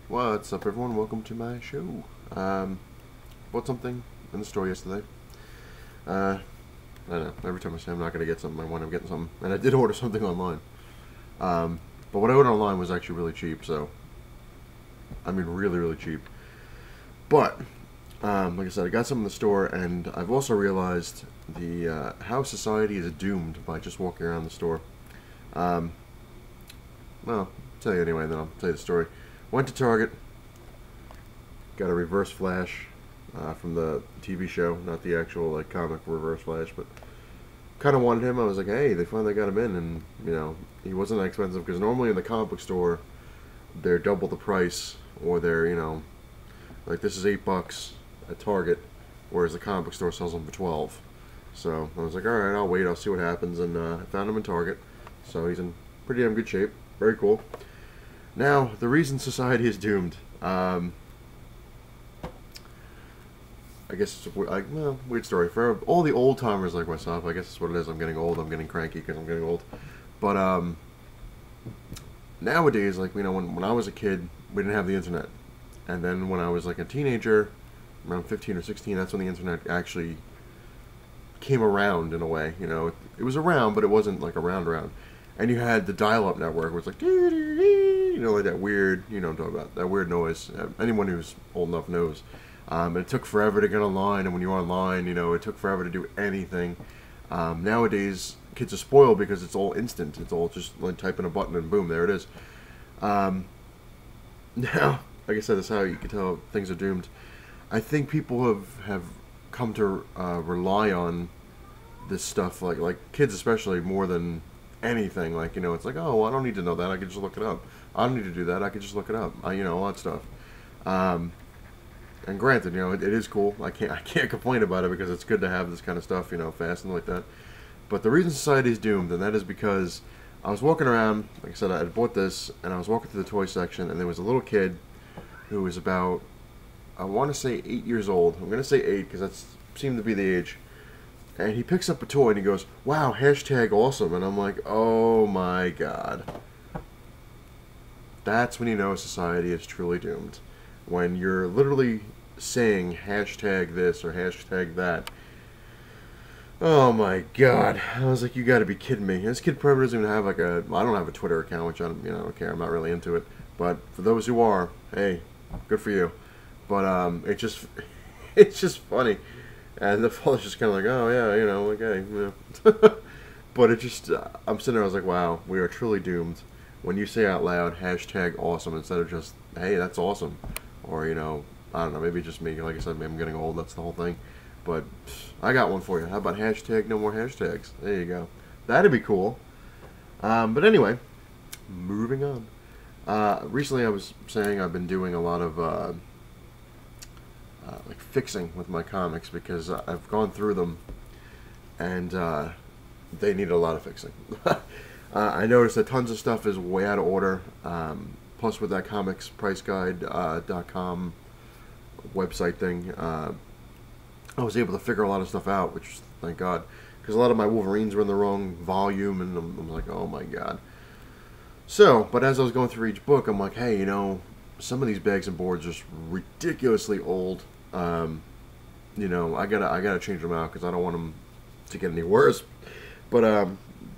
What's up, everyone? Welcome to my show. Bought something in the store yesterday. I don't know. Every time I say I'm not going to get something, I wind up getting something. And I did order something online. But what I ordered online was actually really cheap, so... I mean, really, really cheap. But, like I said, I got some in the store, and I've also realized how society is doomed by just walking around the store. Well, I'll tell you anyway, then I'll tell you the story. Went to Target, got a Reverse Flash from the TV show, not the actual comic Reverse Flash, but kind of wanted him. I was like, hey, they finally got him in, and he wasn't that expensive because normally in the comic book store they're double the price, or they're like this is $8 at Target, whereas the comic book store sells them for 12. So I was like, all right, I'll wait, I'll see what happens, and I found him in Target, so he's in pretty damn good shape, very cool. Now, the reason society is doomed, I guess it's a weird story. For all the old timers like myself, I guess that's what it is. I'm getting old, I'm getting cranky because I'm getting old. But, nowadays, when I was a kid, we didn't have the internet. And then when I was like a teenager, around 15 or 16, that's when the internet actually came around in a way. It was around, but it wasn't like around. And you had the dial-up network, where it's like, like that weird, I'm talking about, that weird noise. Anyone who's old enough knows. It took forever to get online, and when you're online, it took forever to do anything. Nowadays, kids are spoiled because it's all instant. It's all just like typing a button and boom, there it is. Now, like I said, that's how you can tell things are doomed. I think people have come to rely on this stuff, like kids especially, more than anything. It's like, oh, well, I don't need to know that, I can just look it up. I don't need to do that, I can just look it up. All that stuff. And granted, it is cool. I can't complain about it because it's good to have this kind of stuff, fast and like that. But the reason society is doomed, and that is because I was walking around, like I said, I had bought this, and I was walking through the toy section, and there was a little kid who was about, I want to say 8 years old. I'm going to say 8 because that seemed to be the age. And he picks up a toy and he goes, wow, #awesome. And I'm like, oh my god. That's when you know society is truly doomed. When you're literally saying #this or #that. Oh my god. I was like, you gotta be kidding me. This kid probably doesn't even have I don't have a Twitter account, which I don't care. I'm not really into it. But for those who are, hey, good for you. But it's just funny. And the father's just kind of like, oh yeah, okay, But it just, I'm sitting there, I was like, wow, we are truly doomed. When you say out loud, #awesome, instead of just, hey, that's awesome. Or, I don't know, maybe just me, like I said, maybe I'm getting old, that's the whole thing. But, I got one for you. How about #no more hashtags? There you go. That'd be cool. But anyway, moving on. Recently I was saying I've been doing a lot of, fixing with my comics because I've gone through them and they need a lot of fixing. I noticed that tons of stuff is way out of order. Plus with that comicspriceguide.com website thing, I was able to figure a lot of stuff out, which thank God, because a lot of my Wolverines were in the wrong volume, and I'm like, oh my god. So, but as I was going through each book, I'm like, hey, some of these bags and boards are just ridiculously old. I gotta change them out because I don't want them to get any worse. But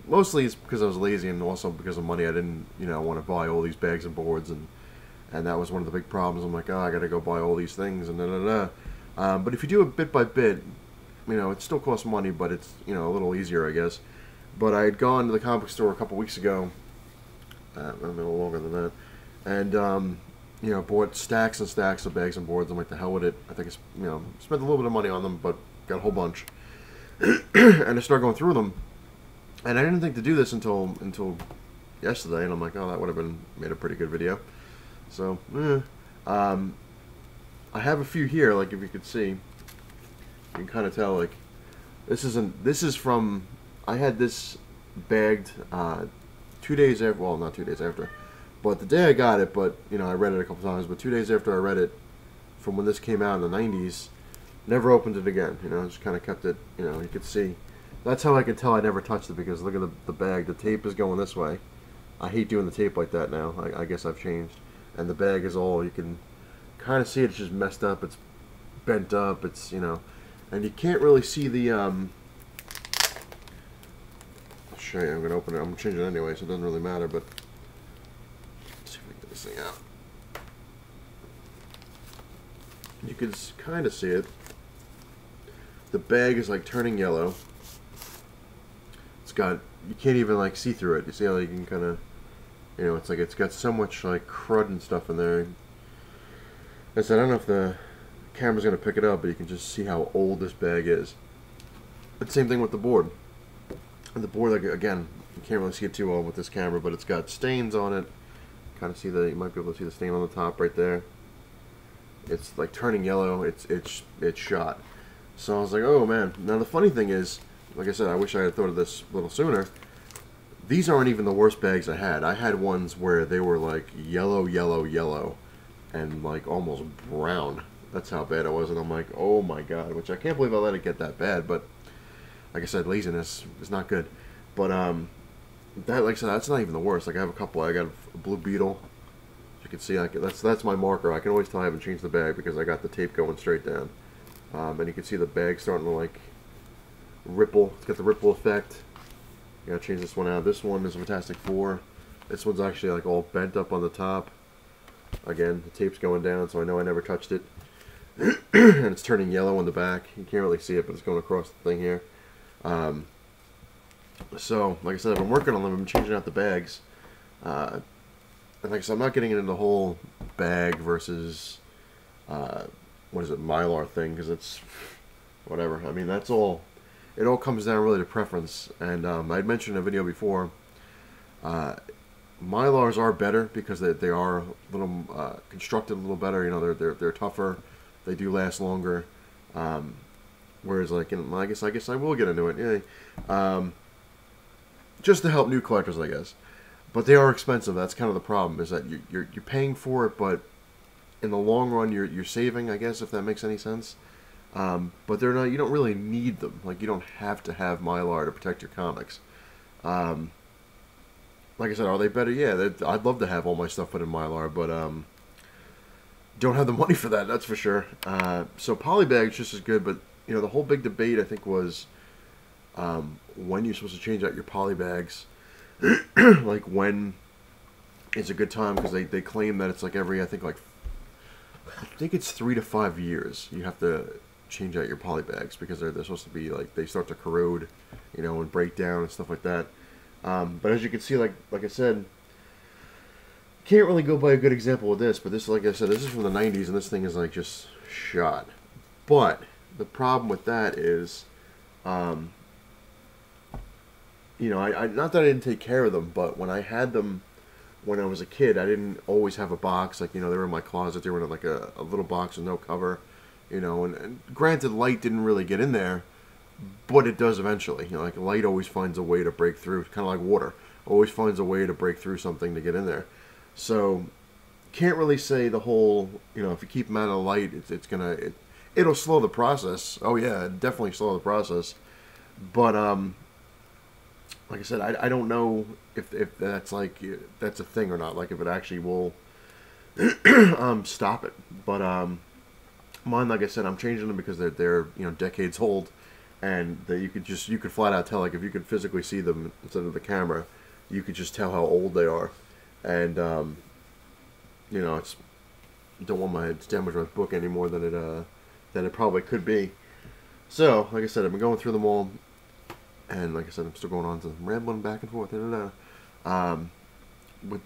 mostly it's because I was lazy, and also because of money. I didn't want to buy all these bags and boards, and that was one of the big problems. I'm like, oh, I gotta go buy all these things and but if you do it bit by bit, it still costs money, but it's a little easier, I guess. But I had gone to the comic store a couple weeks ago, a little longer than that, and bought stacks and stacks of bags and boards. I'm like, the hell with it. I think it's, spent a little bit of money on them, but got a whole bunch. And I started going through them, and I didn't think to do this until yesterday, and I'm like, oh, that would have made a pretty good video. So, I have a few here, like if you could see, you can kind of tell, like, this is from, I had this bagged 2 days after, well, not 2 days after, but the day I got it, but, I read it a couple times, but 2 days after I read it, from when this came out in the 90s, never opened it again, just kind of kept it, you could see. That's how I can tell I never touched it, because look at the bag, the tape is going this way. I hate doing the tape like that now, I guess I've changed. and the bag is all, you can kind of see it's just messed up. It's bent up. It's, you know, and you can't really see the. I'll show you. I'm gonna open it. I'm gonna change it anyway, so it doesn't really matter. But let's see if we can get this thing out. You can kind of see it. The bag is like turning yellow. It's got, you can't even like see through it. You see how you can kind of, you know, it's like it's got so much like crud and stuff in there. I said, I don't know if the camera's going to pick it up, but you can just see how old this bag is. The same thing with the board. And the board, like, again, you can't really see it too well with this camera, but it's got stains on it. Kind of see the, you might be able to see the stain on the top right there. It's like turning yellow. It's shot. So I was like, oh man. Now the funny thing is, like I said, I wish I had thought of this a little sooner. These aren't even the worst bags I had. I had ones where they were like yellow, yellow, yellow, and like almost brown. That's how bad it was, and I'm like, oh my god, which I can't believe I let it get that bad. But like I said, laziness is not good. But that, like I said, that's not even the worst. Like I have a couple. I got a blue beetle. You can see, that's my marker. I can always tell I haven't changed the bag because I got the tape going straight down. And you can see the bag starting to like ripple. It's got the ripple effect. You gotta change this one out. This one is a Fantastic Four. This one's actually like all bent up on the top. Again, the tape's going down, so I know I never touched it. And it's turning yellow on the back. You can't really see it, but it's going across the thing here. So, like I said, I've been working on them. I've been changing out the bags. And like I said, I'm not getting into the whole bag versus, what is it, Mylar thing, because it's whatever. I mean, that's all, it all comes down really to preference. And I'd mentioned in a video before, Mylars are better because they are a little constructed a little better. You know, they're tougher. They do last longer. Whereas, like, you know, I guess I will get into it. Yeah. Just to help new collectors, I guess. But they are expensive. That's kind of the problem. Is that you're paying for it, but in the long run, you're saving. I guess, if that makes any sense. But they're not. You don't really need them. Like, you don't have to have Mylar to protect your comics. Like I said, are they better? Yeah, I'd love to have all my stuff put in Mylar, but don't have the money for that. That's for sure. So polybag's just as good, but you know, the whole big debate I think was when you're supposed to change out your polybags. Like, when is a good time, because they claim that it's like every, I think it's 3 to 5 years you have to change out your polybags, because they're supposed to be like, they start to corrode, you know, and break down and stuff like that. But as you can see, like I said, can't really go by a good example with this, but this, like I said, this is from the 90s, and this thing is like just shot. But the problem with that is, you know, I not that I didn't take care of them, but when I had them when I was a kid, I didn't always have a box. Like, you know, they were in my closet. They were in like a little box with no cover, you know. And granted, light didn't really get in there, but it does eventually. You know, like light always finds a way to break through. Kind of like water, always finds a way to break through something to get in there. So, can't really say the whole, you know, if you keep them out of the light, it'll slow the process. Oh yeah, it'd definitely slow the process. But like I said, I don't know if that's like, that's a thing or not. Like, if it actually will stop it. But mine, like I said, I'm changing them because they're you know, decades old, and that you could flat out tell, like, if you could physically see them instead of the camera, you could just tell how old they are. And you know, don't want my damage my book any more than it probably could be. So, like I said, I've been going through them all. And like I said, I'm still going on to rambling back and forth. With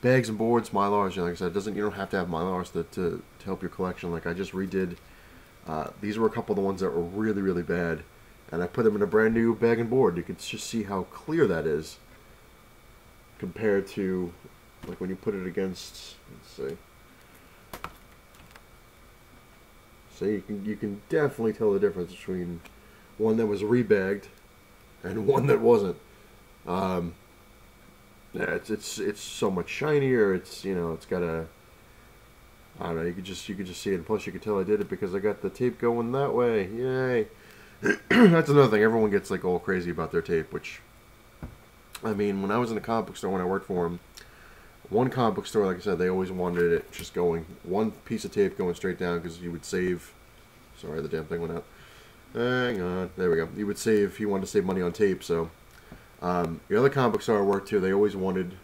bags and boards, Mylars, you know, like I said, you don't have to have Mylars to help your collection. Like, I just redid. These were a couple of the ones that were really, really bad, and I put them in a brand new bag and board. You can just see how clear that is compared to, like, when you put it against. Let's see. So you can definitely tell the difference between one that was rebagged and one that wasn't. Yeah, it's so much shinier. It's, you know, it's got a, I don't know, you could just see it, and plus you could tell I did it because I got the tape going that way. Yay. That's another thing. Everyone gets like all crazy about their tape, which, I mean, when I was in the comic book store when I worked for them, one comic book store, like I said, they always wanted it just going one piece of tape going straight down because you would save. Sorry, the damn thing went out. Hang on, there we go. You would save. You wanted to save money on tape, so the other comic book store I worked to, they always wanted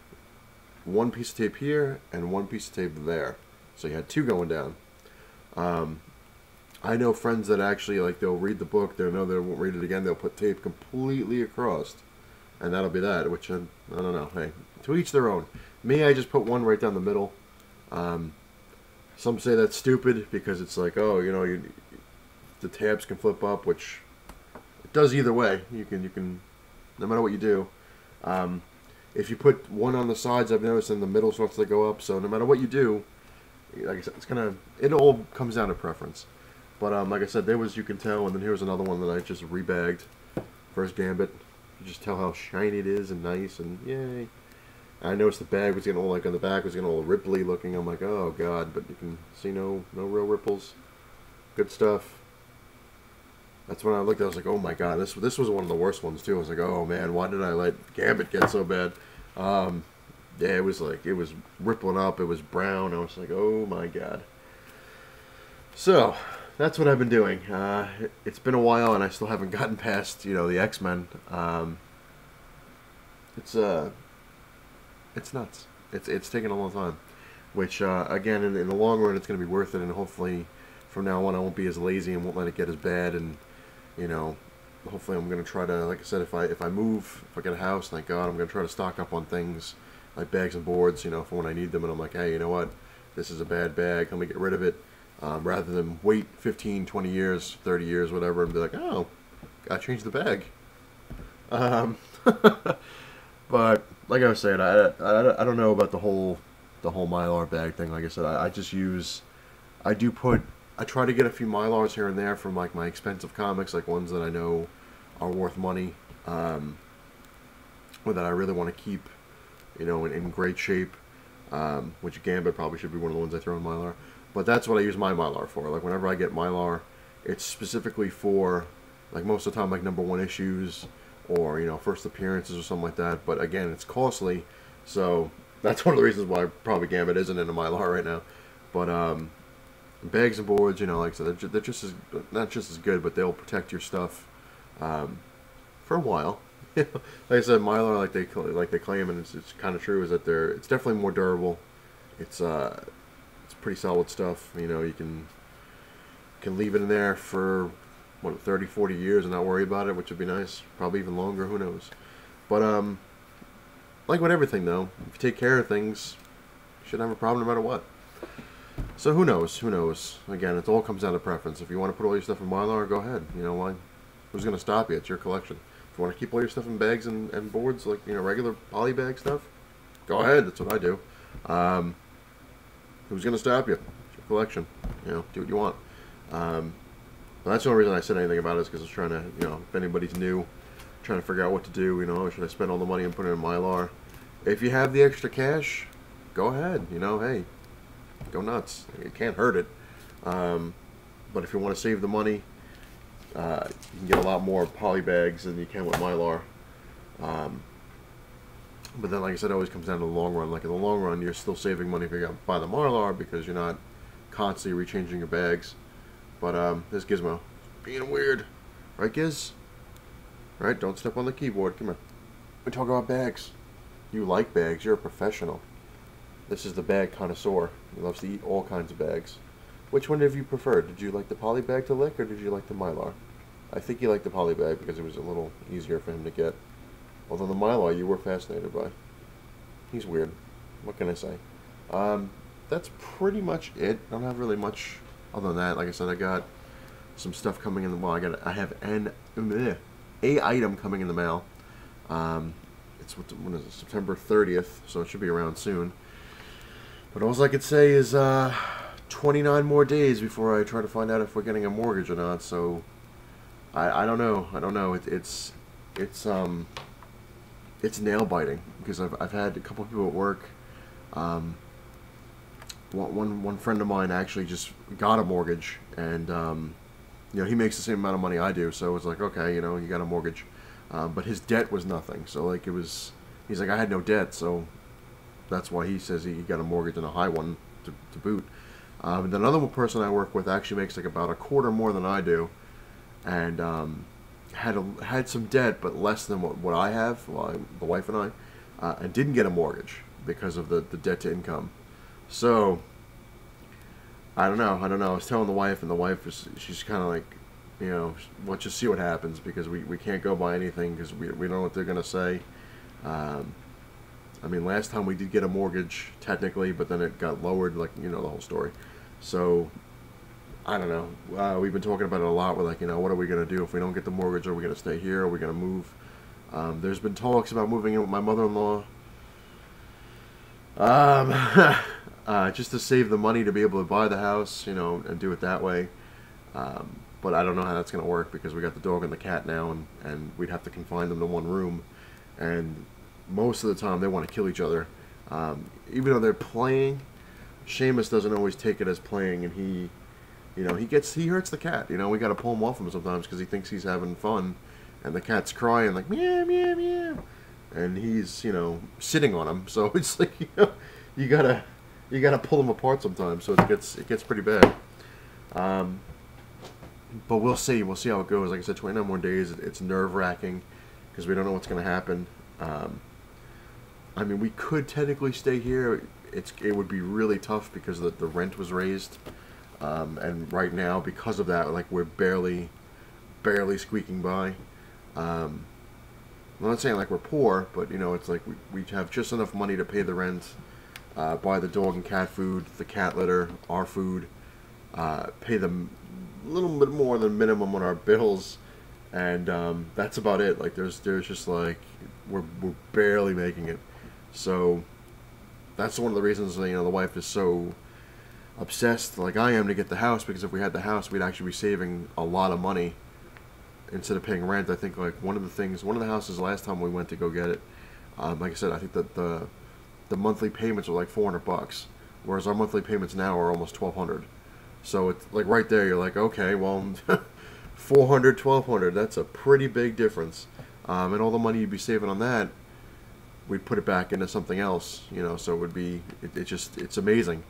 one piece of tape here and one piece of tape there, so you had two going down. I know friends that actually, like, they'll read the book, they know they won't read it again, they'll put tape completely across, and that'll be that, which I don't know. Hey, to each their own. Me, I just put one right down the middle. Some say that's stupid because it's like, oh, you know, the tabs can flip up, which it does either way. You can, no matter what you do. If you put one on the sides, I've noticed, in the middle starts to go up. So no matter what you do, like I said, it all comes down to preference. But like I said, there was, you can tell, and then here's another one that I just rebagged. First Gambit. You just tell how shiny it is and nice, and yay. I noticed the bag was getting all, like, on the back was getting all ripply looking. I'm like, oh god, but you can see no real ripples. Good stuff. That's when I looked, I was like, oh my god, this was one of the worst ones too. I was like, oh man, why did I let Gambit get so bad? Yeah, it was rippling up, it was brown. I was like, oh my god. So, that's what I've been doing. It's been a while and I still haven't gotten past, you know, the X-Men. It's nuts. It's taken a long time. Which, again, in the long run, it's going to be worth it, and hopefully from now on I won't be as lazy and won't let it get as bad, and, you know, hopefully I'm going to try to, like I said, if I move, if I get a house, thank God, I'm going to try to stock up on things like bags and boards, you know, for when I need them, and I'm like, hey, you know what, this is a bad bag, let me get rid of it, rather than wait 15, 20 years, 30 years, whatever, and be like, oh, gotta change the bag. But like I was saying, I don't know about the whole Mylar bag thing. Like I said, I try to get a few Mylars here and there from, like, my expensive comics, like ones that I know are worth money, or that I really want to keep, you know, in great shape. Which Gambit probably should be one of the ones I throw in Mylar. But that's what I use my Mylar for. Like, whenever I get Mylar, it's specifically for, like, most of the time, like, #1 issues, or, you know, first appearances or something like that. But again, it's costly, so that's one of the reasons why probably Gambit isn't in a Mylar right now. But bags and boards, you know, like I said, they're just as, not just as good, but they'll protect your stuff for a while. Like I said, Mylar, like they claim, and it's kind of true, is that it's definitely more durable. It's pretty solid stuff. You know, you can leave it in there for, what, 30, 40 years and not worry about it, which would be nice. Probably even longer, who knows. But like with everything, though, if you take care of things, you shouldn't have a problem no matter what. So who knows? Who knows? Again, it all comes down to preference. If you want to put all your stuff in Mylar, go ahead. You know why? Who's going to stop you? It's your collection. If you want to keep all your stuff in bags and boards, like, you know, regular polybag stuff, go ahead. That's what I do. Who's going to stop you? It's your collection. You know, do what you want. Well, that's the only reason I said anything about it, is because I was trying to, you know, if anybody's new, trying to figure out what to do, you know, should I spend all the money and put it in Mylar? If you have the extra cash, go ahead, you know, hey, go nuts. It can't hurt it. But if you want to save the money, you can get a lot more poly bags than you can with Mylar. But then, like I said, it always comes down to the long run. Like, in the long run, you're still saving money if you buy the Mylar, because you're not constantly rechanging your bags. But this Gizmo being weird, right, Giz? Right, don't step on the keyboard. Come here. We talk about bags. You like bags. You're a professional. This is the bag connoisseur. He loves to eat all kinds of bags. Which one have you preferred? Did you like the poly bag to lick, or did you like the Mylar? I think you liked the poly bag because it was a little easier for him to get. Although the Mylar you were fascinated by. He's weird. What can I say? That's pretty much it. I don't have really much other than that. Like I said, I got some stuff coming in the mail. I have a item coming in the mail. It's when is it? September 30th, so it should be around soon. But all I could say is 29 more days before I try to find out if we're getting a mortgage or not. So I don't know. I don't know. It's nail biting, because I've had a couple of people at work. One friend of mine actually just got a mortgage, and you know, he makes the same amount of money I do, so it's like, okay, you know, you got a mortgage, but his debt was nothing. So, like, he's like, I had no debt, so that's why he says he got a mortgage and a high one to boot. And then another person I work with actually makes like about a quarter more than I do, and had some debt, but less than what I have, well, the wife and I, and didn't get a mortgage because of the debt to income. So I don't know. I was telling the wife, and the wife she's kind of like, you know, let's just see what happens, because we can't go by anything because we don't know what they're gonna say. I mean, last time we did get a mortgage technically, but then it got lowered, like, you know, the whole story. So I don't know. We've been talking about it a lot. We're like, you know, what are we going to do if we don't get the mortgage? Are we going to stay here? Are we going to move? There's been talks about moving in with my mother-in-law. Just to save the money to be able to buy the house, you know, and do it that way. But I don't know how that's going to work, because we got the dog and the cat now, and we'd have to confine them to one room. And most of the time they want to kill each other. Even though they're playing, Seamus doesn't always take it as playing, and he hurts the cat. You know, we got to pull him off him sometimes because he thinks he's having fun, and the cat's crying like meow meow meow, and he's, you know, sitting on him. So it's like, you know, you gotta pull them apart sometimes. So it gets pretty bad. But we'll see how it goes. Like I said, 29 more days. It's nerve-wracking because we don't know what's going to happen. I mean, we could technically stay here. It would be really tough because the rent was raised. And right now, because of that, like, we're barely squeaking by. I'm not saying like we're poor, but, you know, it's like we have just enough money to pay the rent, buy the dog and cat food, the cat litter, our food, pay them a little bit more than minimum on our bills, and that's about it. Like, there's just like we're barely making it. So that's one of the reasons, you know, the wife is so obsessed, like I am, to get the house, because if we had the house, we'd actually be saving a lot of money instead of paying rent. I think, like, one of the houses last time we went to go get it, like I said, I think that the monthly payments were like $400, whereas our monthly payments now are almost $1,200. So it's like right there, you're like, okay, well, 400, 1,200, that's a pretty big difference. And all the money you'd be saving on that, we'd put it back into something else, you know. So it would be, it's amazing.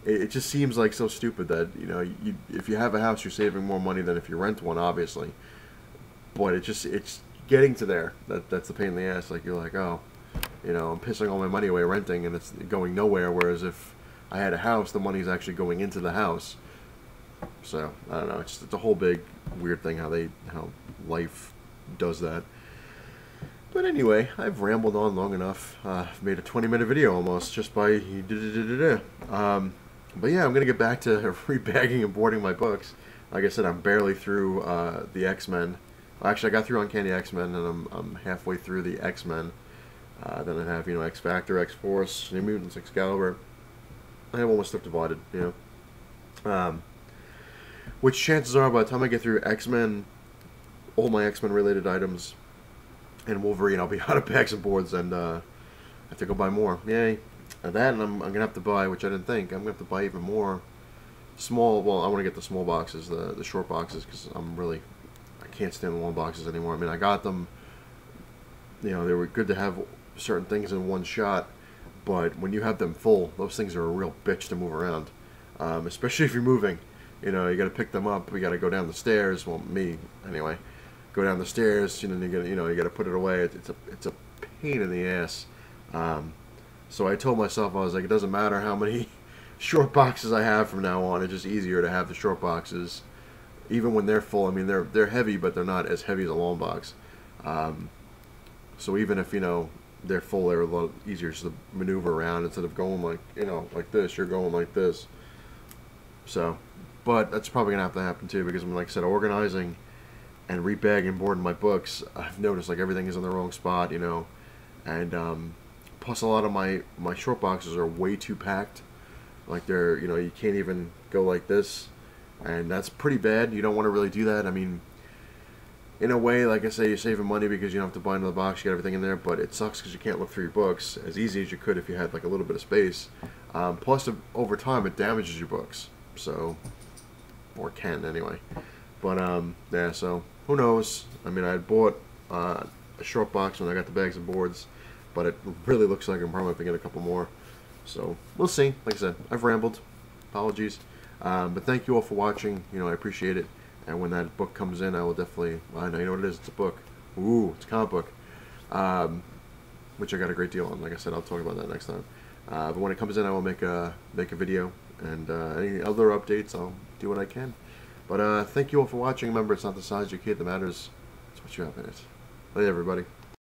It just seems like so stupid that, you know, if you have a house, you're saving more money than if you rent one, obviously. But it's getting to there. That's the pain in the ass. Like, you're like, oh, you know, I'm pissing all my money away renting, and it's going nowhere. Whereas if I had a house, the money's actually going into the house. So I don't know. It's a whole big weird thing how life does that. But anyway, I've rambled on long enough. I've made a 20-minute video almost just by but yeah, I'm gonna get back to rebagging and boarding my books. Like I said, I'm barely through the X-Men. Well, actually, I got through Uncanny X-Men, and I'm halfway through the X-Men. Then I have, you know, X-Factor, X-Force, New Mutants, Excalibur. I have all my stuff divided, you know. Which chances are, by the time I get through X-Men, all my X-Men related items, and Wolverine, I'll be out of bags and boards, and I have to go buy more. Yay. And that, and I'm going to have to buy, which I didn't think, I'm going to have to buy even more small, well, I want to get the small boxes, the short boxes, because I can't stand the long boxes anymore. I mean, I got them, you know, they were good to have certain things in one shot, but when you have them full, those things are a real bitch to move around, especially if you're moving. You know, you got to pick them up, we got to go down the stairs, well, me, anyway, go down the stairs, you know, you got to put it away. It's a pain in the ass. So I told myself, I was like, it doesn't matter how many short boxes I have from now on. It's just easier to have the short boxes, even when they're full. I mean, they're heavy, but they're not as heavy as a long box. So even if, you know, they're full, they're a lot easier just to maneuver around instead of going like, you know, like this. You're going like this. So, but that's probably gonna have to happen too, because, like I said, organizing and rebagging and boarding my books, I've noticed like everything is in the wrong spot, you know, and plus a lot of my short boxes are way too packed. Like, they're, you know, you can't even go like this, and that's pretty bad. You don't want to really do that. I mean, in a way, like I say, you're saving money because you don't have to buy another box, you got everything in there, but it sucks because you can't look through your books as easy as you could if you had like a little bit of space. Plus, over time, it damages your books, so, or can anyway. But yeah, so who knows? I mean, I had bought a short box when I got the bags and boards, but it really looks like I'm probably going to get a couple more. So we'll see. Like I said, I've rambled. Apologies. But thank you all for watching. You know, I appreciate it. And when that book comes in, I will definitely. I know you know what it is. It's a book. Ooh, it's a comic book. Which I got a great deal on. Like I said, I'll talk about that next time. But when it comes in, I will make a video, and any other updates, I'll do what I can. But thank you all for watching. Remember, it's not the size of your kid that matters; it's what you have in it. Bye, everybody.